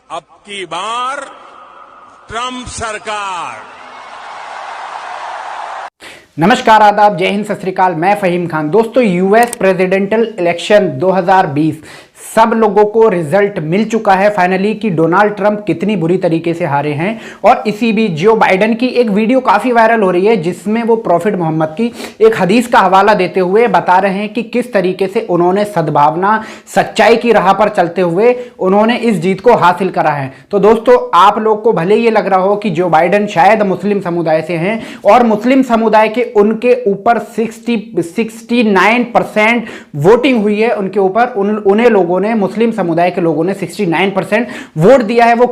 अब की बार ट्रंप सरकार। नमस्कार, आदाब, जय हिंद, सत श्री अकाल। मैं फहीम खान। दोस्तों, यूएस प्रेसिडेंशियल इलेक्शन 2020 सब लोगों को रिजल्ट मिल चुका है फाइनली कि डोनाल्ड ट्रंप कितनी बुरी तरीके से हारे हैं। और इसी बीच जो बाइडेन की एक वीडियो काफी वायरल हो रही है जिसमें वो प्रॉफिट मोहम्मद की एक हदीस का हवाला देते हुए बता रहे हैं कि किस तरीके से उन्होंने सद्भावना, सच्चाई की राह पर चलते हुए उन्होंने इस जीत को हासिल करा है। तो दोस्तों, आप लोग को भले ये लग रहा हो कि जो बाइडेन शायद मुस्लिम समुदाय से हैं और मुस्लिम समुदाय के उनके ऊपर 69% वोटिंग हुई है उनके ऊपर, उन्हें लोगों ने, मुस्लिम समुदाय के लोगों ने 69% वोट दिया है। वो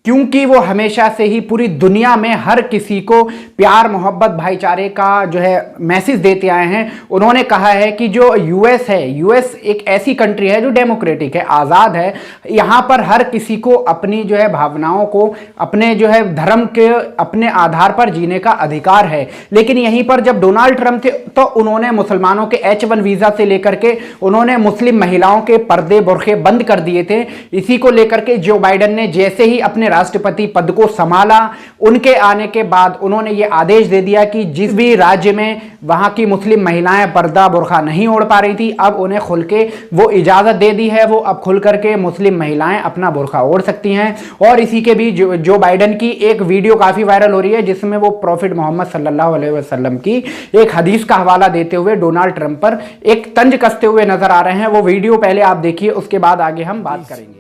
क्योंकि वो हमेशा से ही पूरी दुनिया में हर किसी को प्यार, मोहब्बत, भाईचारे का जो है मैसेज देते आए हैं। उन्होंने कहा है कि जो यूएस है, यूएस एक ऐसी कंट्री है जो डेमोक्रेटिक है, आज़ाद है। यहाँ पर हर किसी को अपनी जो है भावनाओं को, अपने जो है धर्म के अपने आधार पर जीने का अधिकार है। लेकिन यहीं पर जब डोनाल्ड ट्रंप थे तो उन्होंने मुसलमानों के H1 वीज़ा से लेकर के उन्होंने मुस्लिम महिलाओं के पर्दे, बुर्खे बंद कर दिए थे। इसी को लेकर के जो बाइडेन ने जैसे ही अपने राष्ट्रपति पद को संभाला, उनके आने के बाद उन्होंने ये आदेश दे दिया कि जिस भी राज्य में वहां की मुस्लिम महिलाएं पर्दा, बुर्खा नहीं ओढ़ पा रही थी, अब उन्हें खुल के वो इजाजत दे दी है। वो अब खुल करके मुस्लिम महिलाएं अपना बुर्खा ओढ़ सकती हैं। और इसी के भी जो बाइडेन की एक वीडियो काफी वायरल हो रही है जिसमें वो प्रॉफिट मोहम्मद सल्लल्लाहु अलैहि वसल्लम की एक हदीस का हवाला देते हुए डोनाल्ड ट्रंप पर एक तंज कसते हुए नजर आ रहे हैं। वो वीडियो पहले आप देखिए, उसके बाद आगे हम बात करेंगे।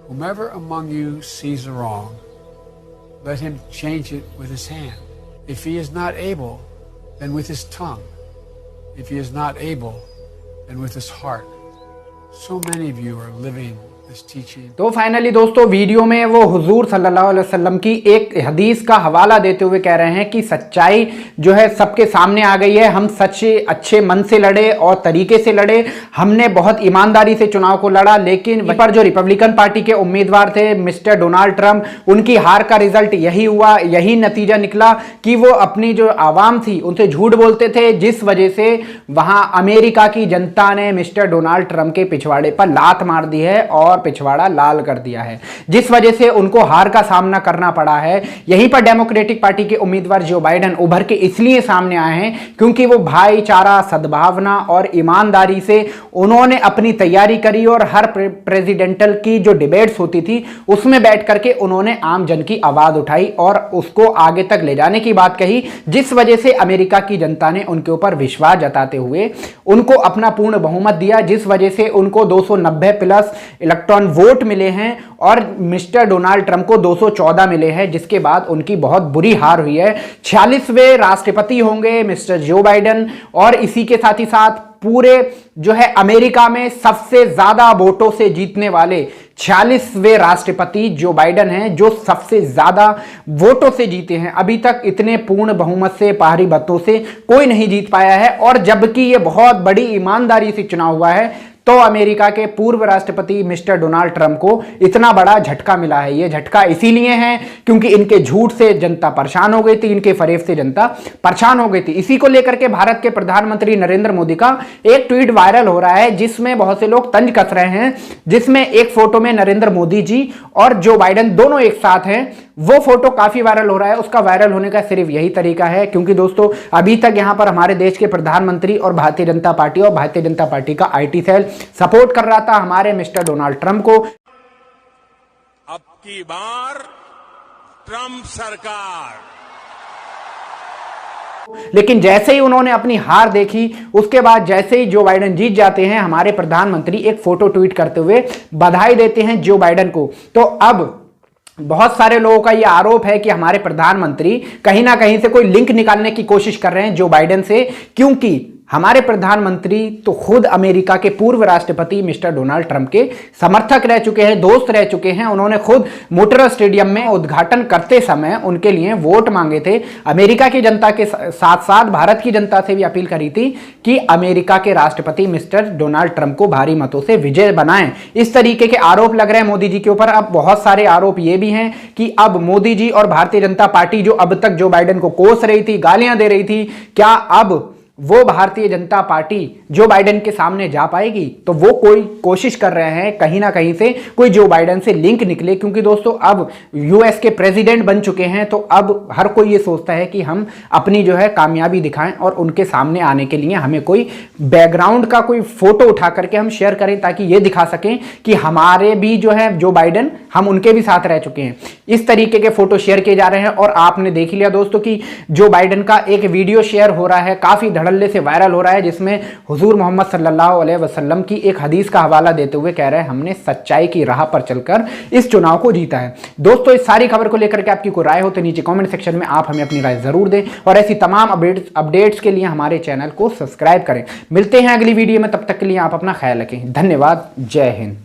Whomever among you sees a wrong, let him change it with his hand. If he is not able, then with his tongue. If he is not able, then with his heart. So many of you are living this teaching. तो finally दोस्तों, video में वो हुजूर सल्लल्लाहु अलैहि वसल्लम की एक हदीस का हवाला देते हुए कह रहे हैं कि सच्चाई जो है सबके सामने आ गई है। हम सच्चे अच्छे मन से लड़े और तरीके से लड़े, हमने बहुत ईमानदारी से चुनाव को लड़ा। लेकिन वहीं पर जो रिपब्लिकन पार्टी के उम्मीदवार थे मिस्टर डोनाल्ड ट्रंप, उनकी हार का रिजल्ट यही हुआ, यही नतीजा निकला कि वो अपनी जो आवाम थी उनसे झूठ बोलते थे, जिस वजह से वहां अमेरिका की जनता ने मिस्टर डोनाल्ड ट्रंप के पिछवाड़े पर लात मार दी है और पिछवाड़ा लाल कर दिया है, जिस वजह से उनको हार का सामना करना पड़ा है। यहीं पर डेमोक्रेटिक पार्टी के उम्मीदवार जो बाइडेन उभर के इसलिए सामने आए हैं क्योंकि वो भाईचारा, सद्भावना और ईमानदारी से उन्होंने अपनी तैयारी करी और हर प्रेसिडेंटल की जो डिबेट्स होती थी उसमें बैठ करके उन्होंने आम जन की आवाज उठाई और उसको आगे तक ले जाने की बात कही, जिस वजह से अमेरिका की जनता ने उनके ऊपर विश्वास जताते हुए उनको अपना पूर्ण बहुमत दिया, जिस वजह से उनको 290 प्लस इलेक्ट्रॉन वोट मिले हैं और मिस्टर डोनाल्ड ट्रंप को 214 मिले हैं, जिसके बाद उनकी बहुत बुरी हार हुई है। 46वें राष्ट्रपति होंगे मिस्टर जो बाइडेन और इसी के साथ ही साथ पूरे जो है अमेरिका में सबसे ज्यादा वोटों से जीतने वाले 46वें राष्ट्रपति जो बाइडेन हैं, जो सबसे ज्यादा वोटों से जीते हैं। अभी तक इतने पूर्ण बहुमत से, भारी मतों से कोई नहीं जीत पाया है। और जबकि ये बहुत बड़ी ईमानदारी से चुनाव हुआ है, तो अमेरिका के पूर्व राष्ट्रपति मिस्टर डोनाल्ड ट्रंप को इतना बड़ा झटका मिला है। यह झटका इसीलिए है क्योंकि इनके झूठ से जनता परेशान हो गई थी, इनके फरेब से जनता परेशान हो गई थी। इसी को लेकर के भारत के प्रधानमंत्री नरेंद्र मोदी का एक ट्वीट वायरल हो रहा है जिसमें बहुत से लोग तंज कस रहे हैं, जिसमें एक फोटो में नरेंद्र मोदी जी और जो बाइडेन दोनों एक साथ हैं। वो फोटो काफी वायरल हो रहा है। उसका वायरल होने का सिर्फ यही तरीका है क्योंकि दोस्तों, अभी तक यहां पर हमारे देश के प्रधानमंत्री और भारतीय जनता पार्टी और भारतीय जनता पार्टी का IT सेल सपोर्ट कर रहा था हमारे मिस्टर डोनाल्ड ट्रंप को। अब की बार ट्रंप सरकार। लेकिन जैसे ही उन्होंने अपनी हार देखी, उसके बाद जैसे ही जो बाइडेन जीत जाते हैं, हमारे प्रधानमंत्री एक फोटो ट्वीट करते हुए बधाई देते हैं जो बाइडेन को। तो अब बहुत सारे लोगों का यह आरोप है कि हमारे प्रधानमंत्री कहीं ना कहीं से कोई लिंक निकालने की कोशिश कर रहे हैं जो बाइडेन से, क्योंकि हमारे प्रधानमंत्री तो खुद अमेरिका के पूर्व राष्ट्रपति मिस्टर डोनाल्ड ट्रंप के समर्थक रह चुके हैं, दोस्त रह चुके हैं। उन्होंने खुद मोटेरा स्टेडियम में उद्घाटन करते समय उनके लिए वोट मांगे थे। अमेरिका की जनता के साथ साथ भारत की जनता से भी अपील करी थी कि अमेरिका के राष्ट्रपति मिस्टर डोनाल्ड ट्रंप को भारी मतों से विजय बनाएं। इस तरीके के आरोप लग रहे हैं मोदी जी के ऊपर। अब बहुत सारे आरोप ये भी हैं कि अब मोदी जी और भारतीय जनता पार्टी जो अब तक जो बाइडेन को कोस रही थी, गालियां दे रही थी, क्या अब वो Bharatiya Janata party Joe Biden के सामने जा पाएगी? तो वो कोई कोशिश कर रहे हैं कहीं ना कहीं से कोई जो बाइडेन से लिंक निकले, क्योंकि दोस्तों अब यूएस के प्रेसिडेंट बन चुके हैं, तो अब हर कोई ये सोचता है कि हम अपनी जो है कामयाबी दिखाएं और उनके सामने आने के लिए हमें कोई बैकग्राउंड का कोई फोटो उठा करके हम शेयर करें, ताकि ये दिखा सकें कि हमारे भी जो है जो बाइडेन, हम उनके भी साथ रह चुके हैं। इस तरीके के फोटो शेयर किए जा रहे हैं। और आपने देख लिया दोस्तों कि जो बाइडेन का एक वीडियो शेयर हो रहा है, काफी धड़ल्ले से वायरल हो रहा है, जिसमें हुजूर मोहम्मद सल्लल्लाहु अलैहि वसल्लम की एक हदीस का हवाला देते हुए कह रहे हैं हमने सच्चाई की राह पर चलकर इस चुनाव को जीता है। दोस्तों इस सारी खबर को लेकर के आपकी कोई राय हो तो नीचे कमेंट सेक्शन में आप हमें अपनी राय जरूर दें और ऐसी तमाम अपडेट्स के लिए हमारे चैनल को सब्सक्राइब करें। मिलते हैं अगली वीडियो में, तब तक के लिए आप अपना ख्याल रखें। धन्यवाद। जय हिंद।